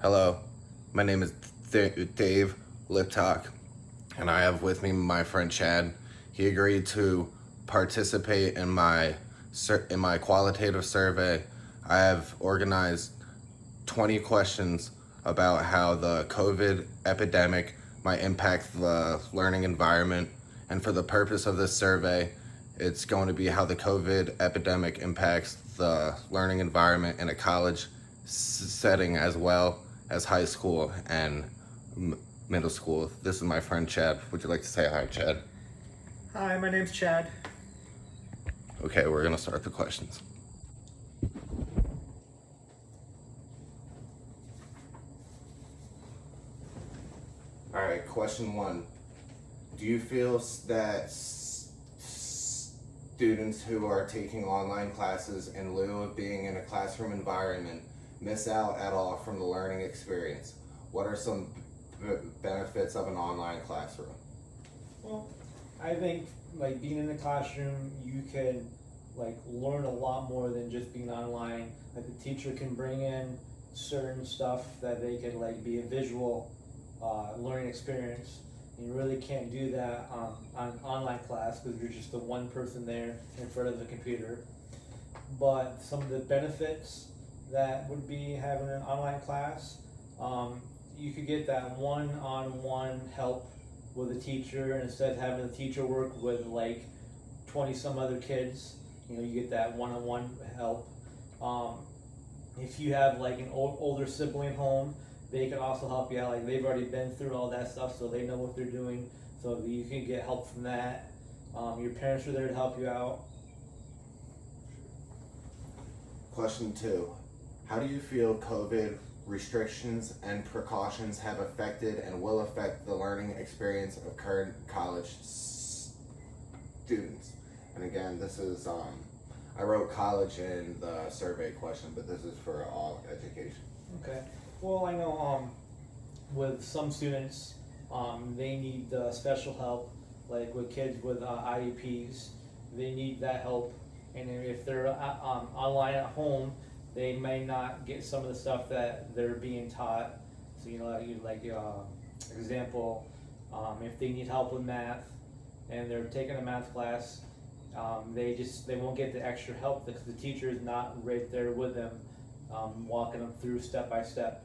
Hello, my name is Dave Liptok, and I have with me my friend Chad. He agreed to participate in my qualitative survey. I have organized 20 questions about how the COVID epidemic might impact the learning environment. And for the purpose of this survey, it's going to be how the COVID epidemic impacts the learning environment in a college setting as well as high school and middle school. This is my friend Chad. Would you like to say hi, Chad? Hi, my name's Chad. Okay, we're gonna start the questions. All right, question one. Do you feel that students who are taking online classes in lieu of being in a classroom environment miss out at all from the learning experience? What are some benefits of an online classroom? Well, I think being in the classroom, you can learn a lot more than just being online. Like the teacher can bring in certain stuff that they can be a visual learning experience. You really can't do that on online class because you're just the one person there in front of the computer. But some of the benefits that would be having an online class, you could get that one-on-one help with a teacher instead of having the teacher work with 20 some other kids. You get that one-on-one help. If you have an older sibling home, they can also help you out. They've already been through all that stuff, so they know what they're doing. So you can get help from that. Your parents are there to help you out. Question two. How do you feel COVID restrictions and precautions have affected and will affect the learning experience of current college students? And again, this is, I wrote college in the survey question, but this is for all education. Okay. Well, I know with some students, they need special help, like with kids with IEPs, they need that help. And if they're online at home, they may not get some of the stuff that they're being taught. So example, if they need help with math and they're taking a math class, they won't get the extra help because the teacher is not right there with them, walking them through step by step.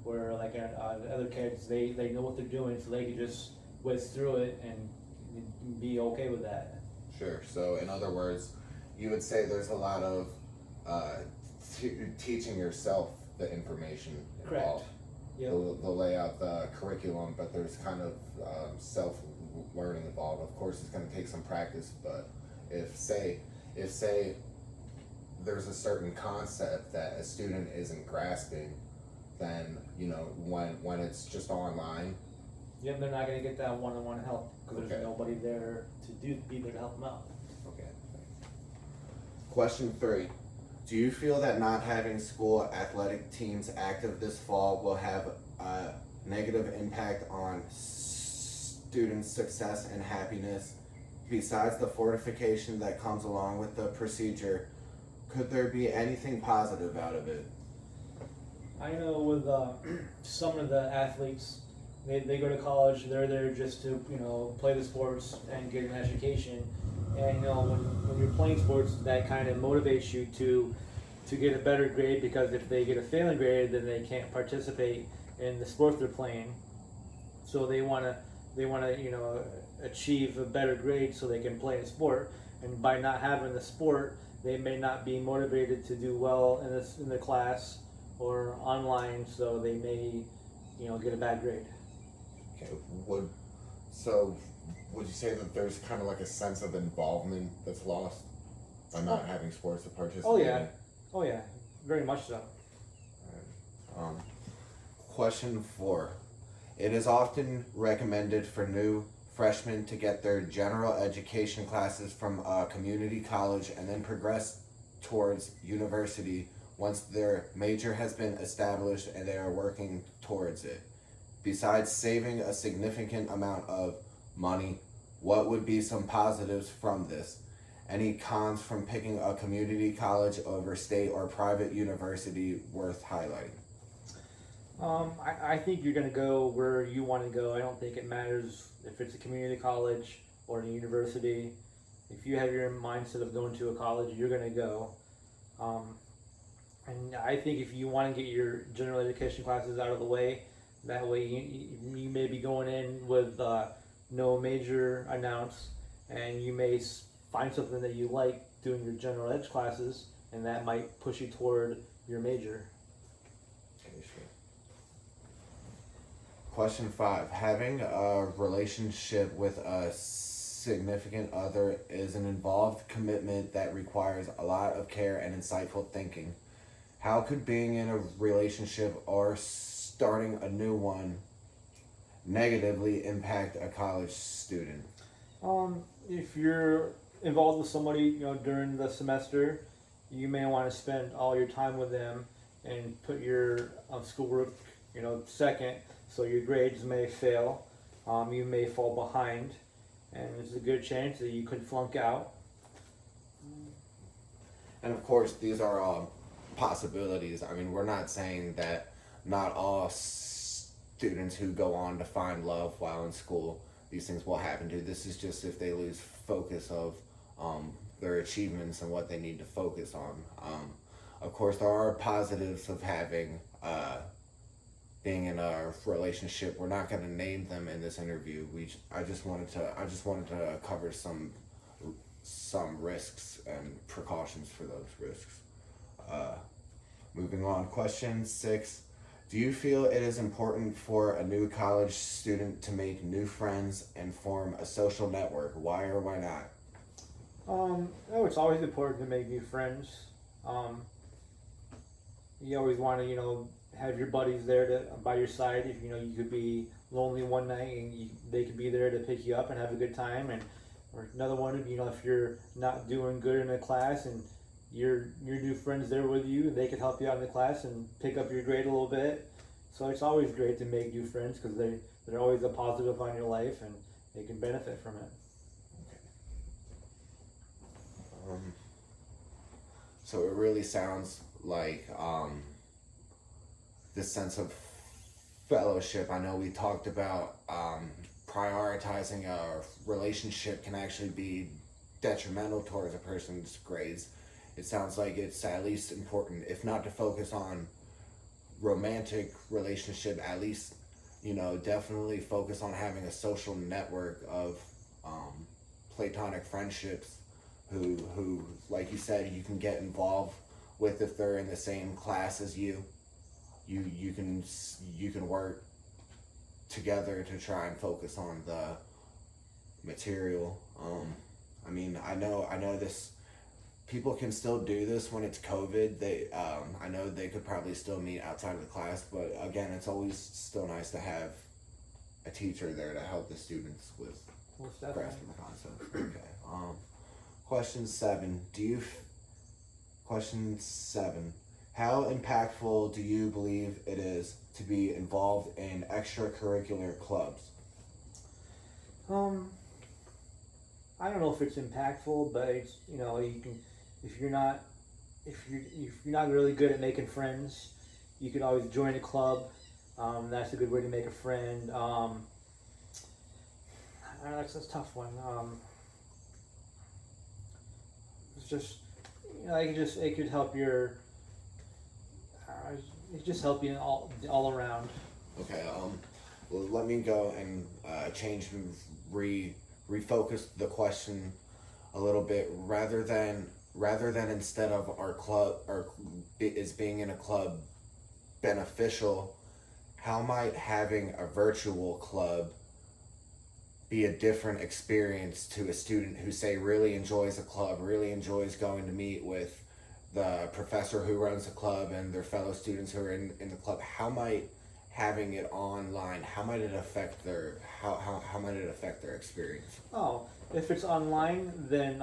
Where the other kids, they know what they're doing, so they can just whiz through it and be okay with that. Sure. So in other words, you would say there's a lot of teaching yourself the information involved. Correct. Yep. They'll lay out the curriculum, but there's kind of self-learning involved. Of course, it's going to take some practice, but if say there's a certain concept that a student isn't grasping, then when it's just online. Yep, they're not going to get that one-on-one help because there's nobody there to be there to help them out. Okay. Question three. Do you feel that not having school athletic teams active this fall will have a negative impact on students' success and happiness? Besides the fortification that comes along with the procedure, could there be anything positive out of it? I know with some of the athletes, they go to college, they're there just to play the sports and get an education. And when you're playing sports, that kind of motivates you to get a better grade, because if they get a failing grade, then they can't participate in the sport they're playing. So they wanna achieve a better grade so they can play a sport. And by not having the sport, they may not be motivated to do well in the class or online, so they may get a bad grade. Okay. Would you say that there's kind of like a sense of involvement that's lost by not having sports to participate in? Oh yeah, very much so. Question four. It is often recommended for new freshmen to get their general education classes from a community college and then progress towards university once their major has been established and they are working towards it. Besides saving a significant amount of money, what would be some positives from this? Any cons from picking a community college over state or private university worth highlighting? I think you're going to go where you want to go. I don't think it matters if it's a community college or a university. If you have your mindset of going to a college, you're going to go. Um, and I think if you want to get your general education classes out of the way, that way you may be going in with no major announce, and you may find something that you like doing your general ed classes, and that might push you toward your major. Okay, sure. Question 5. Having a relationship with a significant other is an involved commitment that requires a lot of care and insightful thinking. How could being in a relationship or starting a new one negatively impact a college student? If you're involved with somebody, during the semester, you may want to spend all your time with them and put your schoolwork, second. So your grades may fail. You may fall behind, and there's a good chance that you could flunk out. And of course, these are all possibilities. I mean, we're not saying that not all students who go on to find love while in school, these things will happen to. This is just if they lose focus of their achievements and what they need to focus on. Of course, there are positives of having being in a relationship. We're not going to name them in this interview. I just wanted to cover some risks and precautions for those risks. Moving on, question 6. Do you feel it is important for a new college student to make new friends and form a social network? Why or why not? It's always important to make new friends. You always want to, have your buddies there by your side. If you could be lonely one night, and they could be there to pick you up and have a good time. And or another one, if you're not doing good in a class and your new friends there with you, they could help you out in the class and pick up your grade a little bit. So it's always great to make new friends because they're always a positive on your life and they can benefit from it. So it really sounds like this sense of fellowship. I know we talked about prioritizing a relationship can actually be detrimental towards a person's grades. It sounds like it's at least important, if not to focus on romantic relationship, at least, definitely focus on having a social network of platonic friendships who, like you said, you can get involved with if they're in the same class as you. You can work together to try and focus on the material. I mean, I know this. People can still do this when it's COVID. I know they could probably still meet outside of the class, but again, it's always still nice to have a teacher there to help the students with grasping the concept. Okay. Question 7. Question 7. How impactful do you believe it is to be involved in extracurricular clubs? I don't know if it's impactful, but it's you can if you're not really good at making friends, you can always join a club. That's a good way to make a friend. I don't know, that's a tough one. It's just it could help your it just help you all around. Okay. Well, let me go and change and refocus the question a little bit. Rather than instead of our club or is being in a club beneficial, how might having a virtual club be a different experience to a student who, say, really enjoys a club, really enjoys going to meet with the professor who runs the club and their fellow students who are in the club? How might having it online, how might it affect their experience? Oh, if it's online, then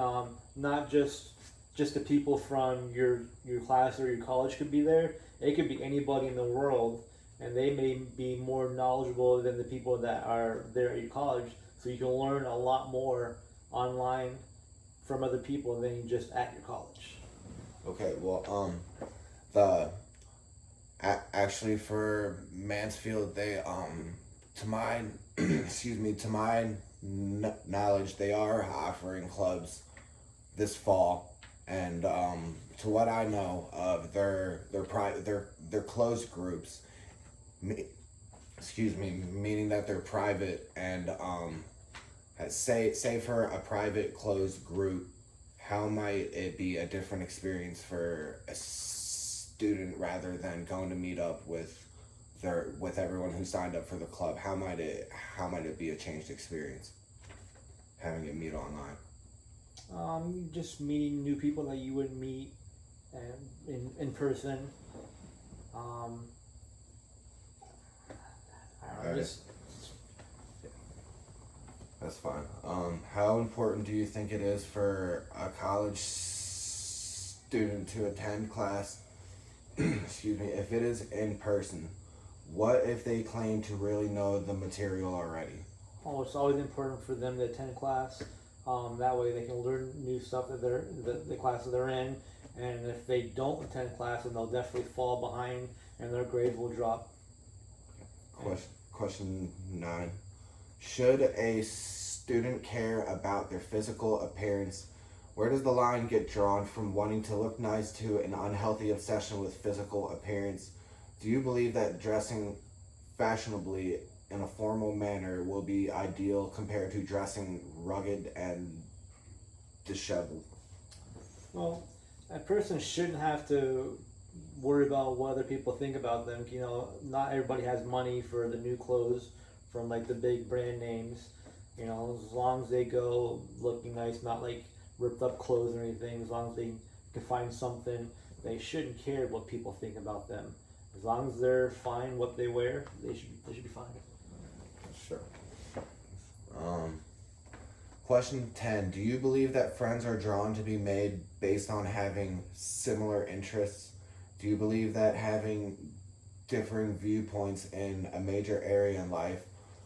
not just the people from your class or your college could be there. It could be anybody in the world, and they may be more knowledgeable than the people that are there at your college. So you can learn a lot more online from other people than just at your college. Okay, well, the Actually, for Mansfield, they to my excuse me, to my knowledge, they are offering clubs this fall, and to what I know of their closed groups. Me, excuse me, meaning that they're private and say for a private closed group, how might it be a different experience for a student rather than going to meet up with everyone who signed up for the club? How might it be a changed experience having it meet online? Just meeting new people that you wouldn't meet in person. Um, I don't know, Alright. That's fine. How important do you think it is for a college student to attend class? Excuse me. If it is in person, what if they claim to really know the material already? Oh, it's always important for them to attend class. That way they can learn new stuff that the class that they're in. And if they don't attend class, then they'll definitely fall behind, and their grades will drop. Question 9. Should a student care about their physical appearance? Where does the line get drawn from wanting to look nice to an unhealthy obsession with physical appearance? Do you believe that dressing fashionably in a formal manner will be ideal compared to dressing rugged and disheveled? Well, a person shouldn't have to worry about what other people think about them. You know, not everybody has money for the new clothes from like the big brand names. You know, as long as they go looking nice, not like ripped up clothes or anything, as long as they can find something, they shouldn't care what people think about them. As long as they're fine what they wear, they should be fine. Sure. Um, Question 10. Do you believe that friends are drawn to be made based on having similar interests? Do you believe that having differing viewpoints in a major area in life,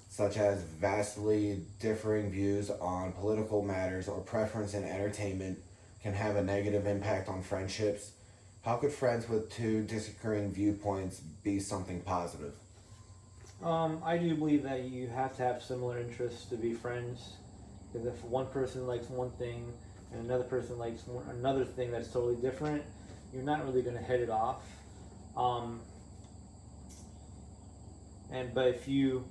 such as vastly differing views on political matters or preference in entertainment, can have a negative impact on friendships? How could friends with two disagreeing viewpoints be something positive? I do believe that you have to have similar interests to be friends. Because if one person likes one thing and another person likes another thing that's totally different, you're not really going to hit it off. Um, but if you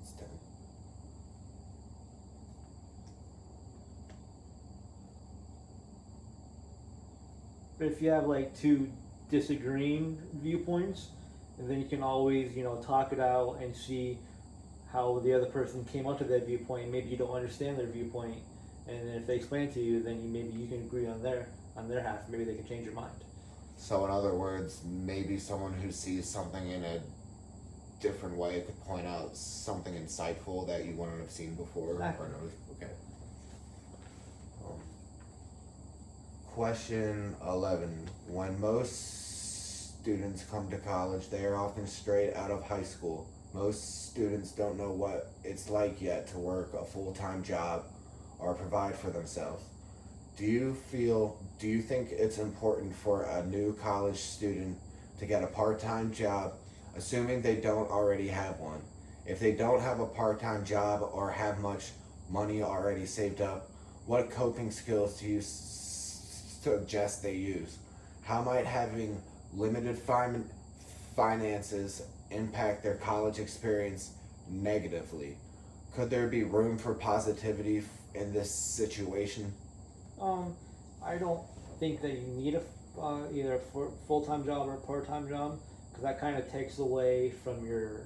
It's 10. But if you have like two disagreeing viewpoints, and then you can always, talk it out and see how the other person came up to that viewpoint. Maybe you don't understand their viewpoint, and then if they explain it to you, then maybe you can agree on their half. Maybe they can change your mind. So, in other words, maybe someone who sees something in a different way could point out something insightful that you wouldn't have seen before. Exactly. Or noticed. Okay. Um, Question 11. When most students come to college, they are often straight out of high school. Most students don't know what it's like yet to work a full-time job or provide for themselves. Do you think it's important for a new college student to get a part-time job, assuming they don't already have one? If they don't have a part-time job or have much money already saved up, what coping skills do you suggest they use? How might having limited finances impact their college experience negatively? Could there be room for positivity in this situation? I don't think that you need either a full-time job or a part-time job, because that kind of takes away from your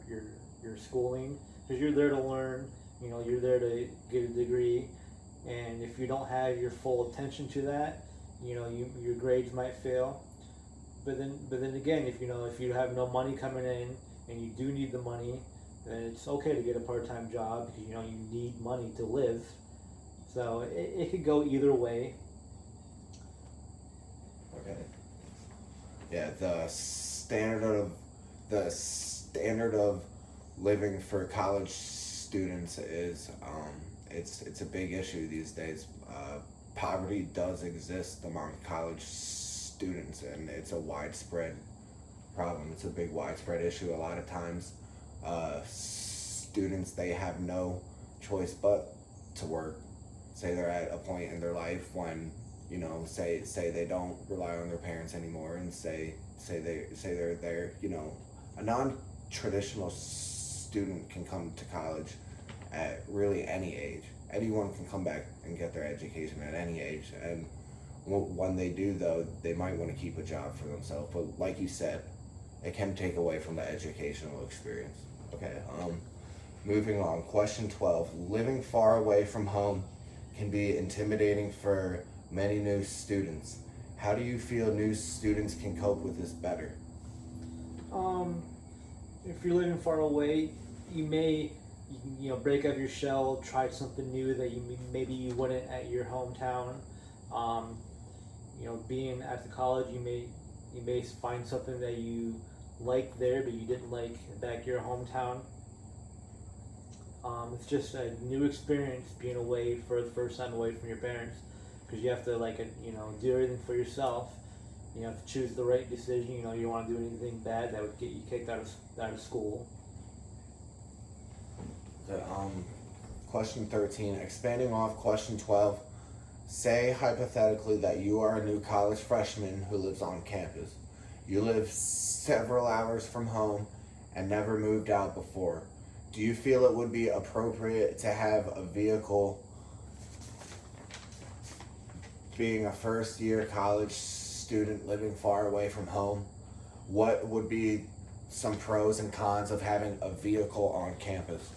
schooling, because you're there to learn. You're there to get a degree, and if you don't have your full attention to that, your grades might fail. But then again, if you have no money coming in and you do need the money, then it's okay to get a part-time job, because you need money to live. So it could go either way. Okay. Yeah, the standard of living for college students is it's a big issue these days. poverty does exist among college students, and it's a widespread problem. It's a big widespread issue. A lot of times, students, they have no choice but to work. Say they're at a point in their life when, say they don't rely on their parents anymore, and say they're there. A non-traditional student can come to college at really any age. Anyone can come back and get their education at any age, and when they do, though, they might want to keep a job for themselves. But like you said, it can take away from the educational experience. Okay, moving on. Question 12. Living far away from home can be intimidating for many new students. How do you feel new students can cope with this better? If you're living far away, you may, break out your shell, try something new that maybe you wouldn't at your hometown. Being at the college, you may find something that you like there, but you didn't like back at your hometown. It's just a new experience being away for the first time away from your parents, because you have to do everything for yourself. You have to choose the right decision. You don't want to do anything bad that would get you kicked out of school. Question 13. Expanding off question 12. Say hypothetically that you are a new college freshman who lives on campus. You live several hours from home and never moved out before. Do you feel it would be appropriate to have a vehicle? Being a first year college student living far away from home, what would be some pros and cons of having a vehicle on campus?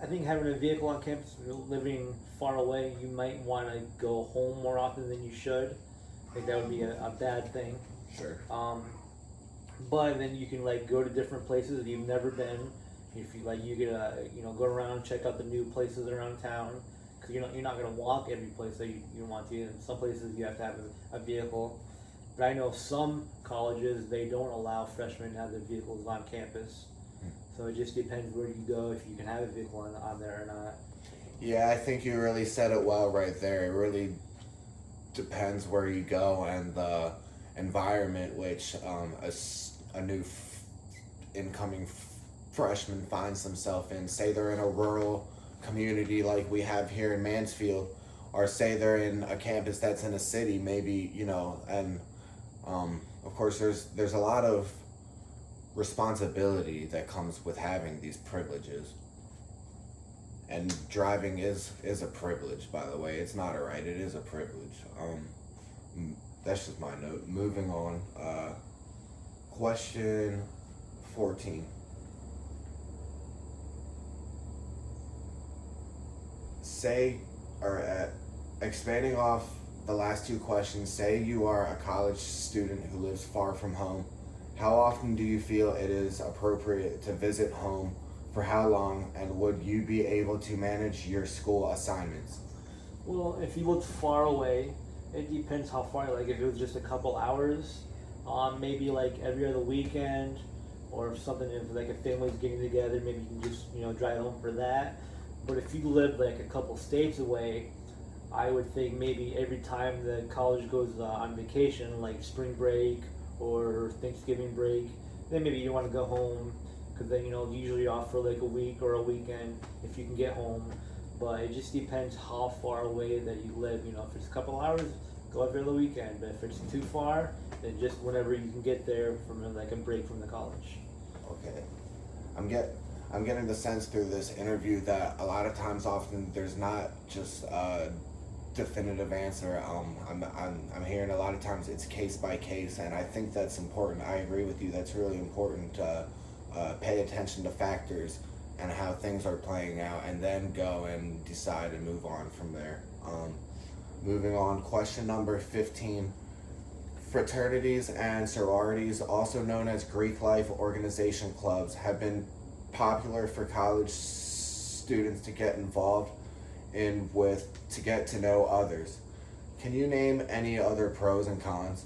I think having a vehicle on campus, living far away, you might want to go home more often than you should. I think that would be a bad thing. Sure. But then you can go to different places that you've never been. If you could go around, check out the new places around town. Because you're not going to walk every place that you want to. In some places you have to have a vehicle. But I know some colleges, they don't allow freshmen to have their vehicles on campus. So it just depends where you go, if you can have a vehicle on there or not. Yeah, I think you really said it well right there. It really depends where you go and the environment which a new incoming freshman finds themselves in. Say they're in a rural community like we have here in Mansfield, or say they're in a campus that's in a city, maybe, and of course there's a lot of responsibility that comes with having these privileges. And driving is a privilege, by the way. It's not a right, it is a privilege. That's just my note. Moving on. Question 14. Expanding off the last two questions, say you are a college student who lives far from home. How often do you feel it is appropriate to visit home? For how long? And would you be able to manage your school assignments? Well, if you look far away, it depends how far. Like if it was just a couple hours, maybe every other weekend, or if something, if a family's getting together, maybe you can just drive home for that. But if you live a couple states away, I would think maybe every time the college goes on vacation, like spring break or Thanksgiving break, then maybe you want to go home, because then usually you're off for a week or a weekend if you can get home. But it just depends how far away that you live. If it's a couple hours, go every other weekend. But if it's too far, then just whenever you can get there from a break from the college. Okay, I'm getting the sense through this interview that a lot of times, often there's not just a definitive answer. I'm hearing a lot of times it's case by case, and I think that's important. I agree with you. That's really important to pay attention to factors and how things are playing out, and then go and decide and move on from there. Moving on, question number 15. Fraternities and sororities, also known as Greek life organization clubs, have been popular for college students to get involved in to get to know others. Can you name any other pros and cons?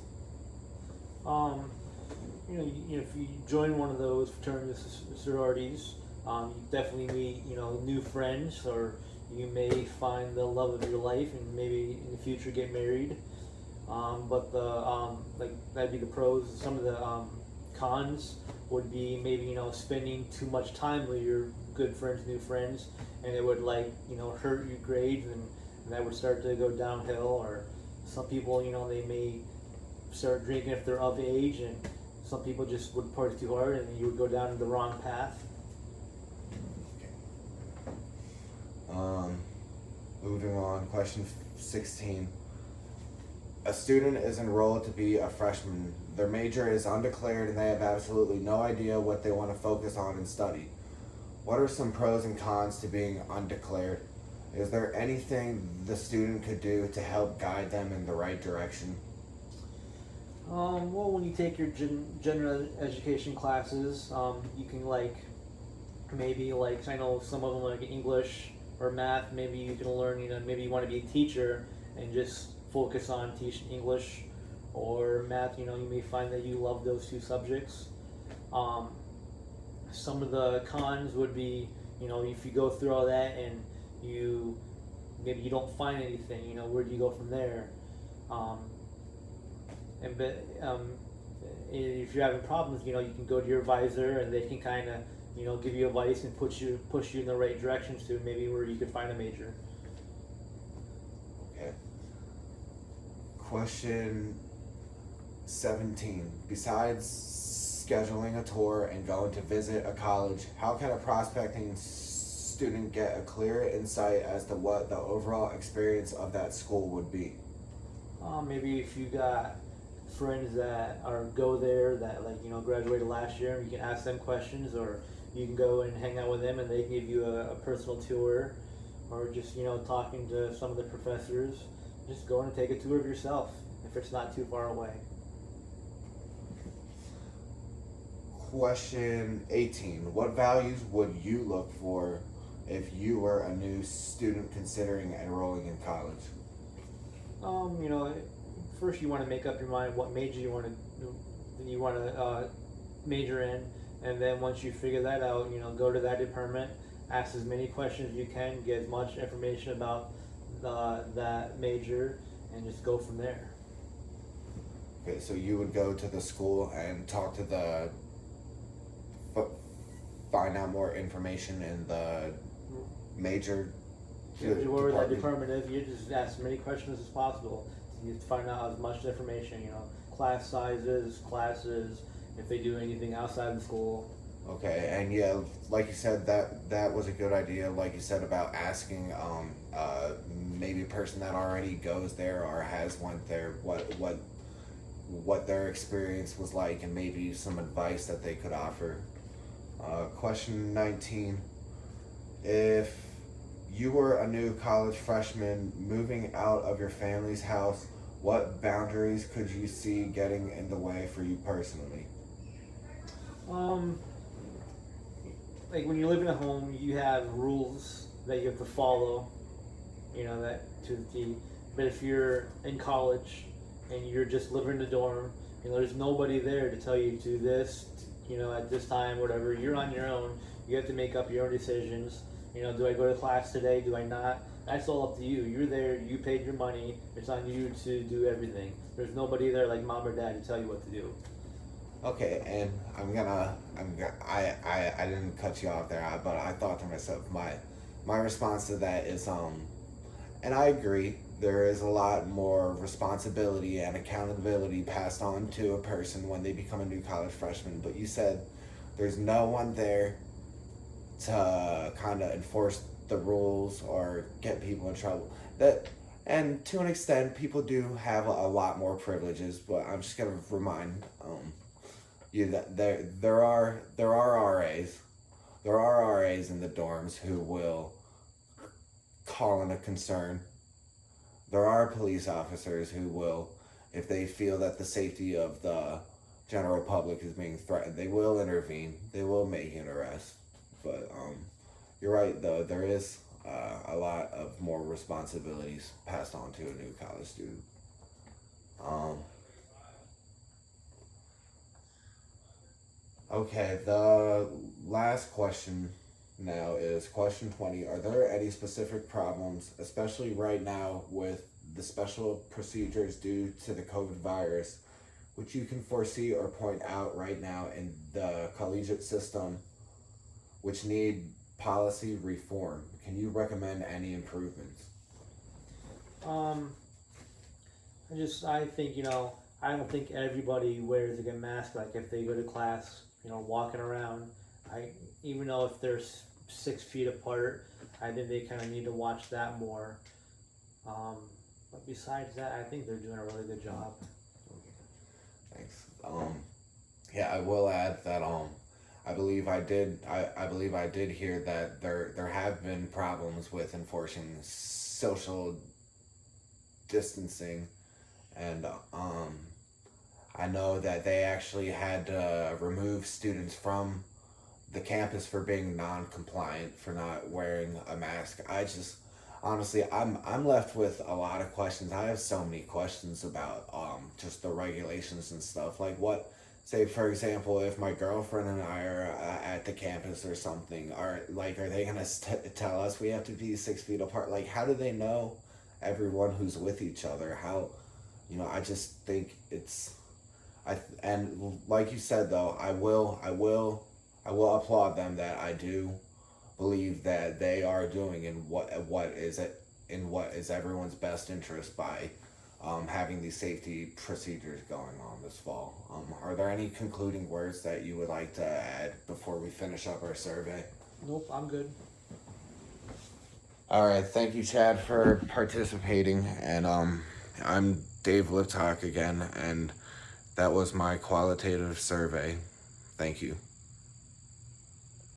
If you join one of those fraternities, sororities, you definitely meet, new friends, or you may find the love of your life and maybe in the future get married. But the like that'd be the pros. Some of the cons would be maybe spending too much time with your good friends, new friends, and it would hurt your grades, and that would start to go downhill. Or some people they may start drinking if they're of age, and some people just would party too hard, and you would go down the wrong path. Moving on, question 16. A student is enrolled to be a freshman. Their major is undeclared and they have absolutely no idea what they want to focus on and study. What are some pros and cons to being undeclared? Is there anything the student could do to help guide them in the right direction? Well, when you take your general education classes, you can maybe I know some of them like English or math. Maybe you can learn. Maybe you want to be a teacher and just focus on teaching English or math. You may find that you love those two subjects. Some of the cons would be, if you go through all that and maybe you don't find anything. Where do you go from there? If you're having problems, you can go to your advisor and they can kind of give you advice and push you in the right directions to maybe where you could find a major. Okay. Question 17. Besides scheduling a tour and going to visit a college, how can a prospecting student get a clear insight as to what the overall experience of that school would be? Maybe if you got friends that go there that graduated last year, you can ask them questions, or you can go and hang out with them and they can give you a personal tour, or just talking to some of the professors. Just go and take a tour of yourself if it's not too far away. Question 18. What values would you look for if you were a new student considering enrolling in college? First you want to make up your mind what major you want to major in, and then once you figure that out, go to that department, ask as many questions as you can, get as much information about that major, and just go from there. Okay, so you would go to the school and talk to find out more information in the major Wherever that department is, you just ask as many questions as possible to find out as much information, class sizes, classes, if they do anything outside the school. Okay, and yeah, like you said, that was a good idea. Like you said about asking, maybe a person that already goes there or has went there, what their experience was like, and maybe some advice that they could offer. Question 19: if you were a new college freshman moving out of your family's house, what boundaries could you see getting in the way for you personally? Like when you live in a home, you have rules that you have to follow, that to the T. But if you're in college and you're just living in the dorm, there's nobody there to tell you to do this, at this time, whatever. You're on your own. You have to make up your own decisions. Do I go to class today? Do I not? That's all up to you. You're there. You paid your money. It's on you to do everything. There's nobody there like mom or dad to tell you what to do. Okay, and I didn't cut you off there, but I thought to myself, my response to that is, and I agree, there is a lot more responsibility and accountability passed on to a person when they become a new college freshman, but you said there's no one there to kind of enforce the rules or get people in trouble. And to an extent, people do have a lot more privileges, but I'm just gonna remind you that there are RAs, in the dorms who will call in a concern. There are police officers who will, if they feel that the safety of the general public is being threatened, they will intervene. They will make an arrest. But you're right, though, there is a lot of more responsibilities passed on to a new college student. Okay, the last question now is question 20. Are there any specific problems, especially right now with the special procedures due to the COVID virus, which you can foresee or point out right now in the collegiate system, which need policy reform? Can you recommend any improvements? Um, I think, I don't think everybody wears a mask. Like if they go to class, walking around, even though if they're 6 feet apart, I think they kind of need to watch that more. But besides that, I think they're doing a really good job. Thanks. Yeah, I will add that I believe I did. I believe I did hear that there have been problems with enforcing social distancing, and I know that they actually had to remove students from the campus for being non-compliant, for not wearing a mask. I just honestly, I'm left with a lot of questions. I have so many questions about just the regulations and stuff. Like what, say for example, if my girlfriend and I are at the campus or something, are they gonna tell us we have to be 6 feet apart? Like how do they know everyone who's with each other? How, I just think it's and like you said though, I will applaud them that I do believe that they are doing in what is everyone's best interest by having these safety procedures going on this fall. Are there any concluding words that you would like to add before we finish up our survey? Nope, I'm good. All right, thank you, Chad, for participating, and I'm Dave Liptak again, and that was my qualitative survey. Thank you.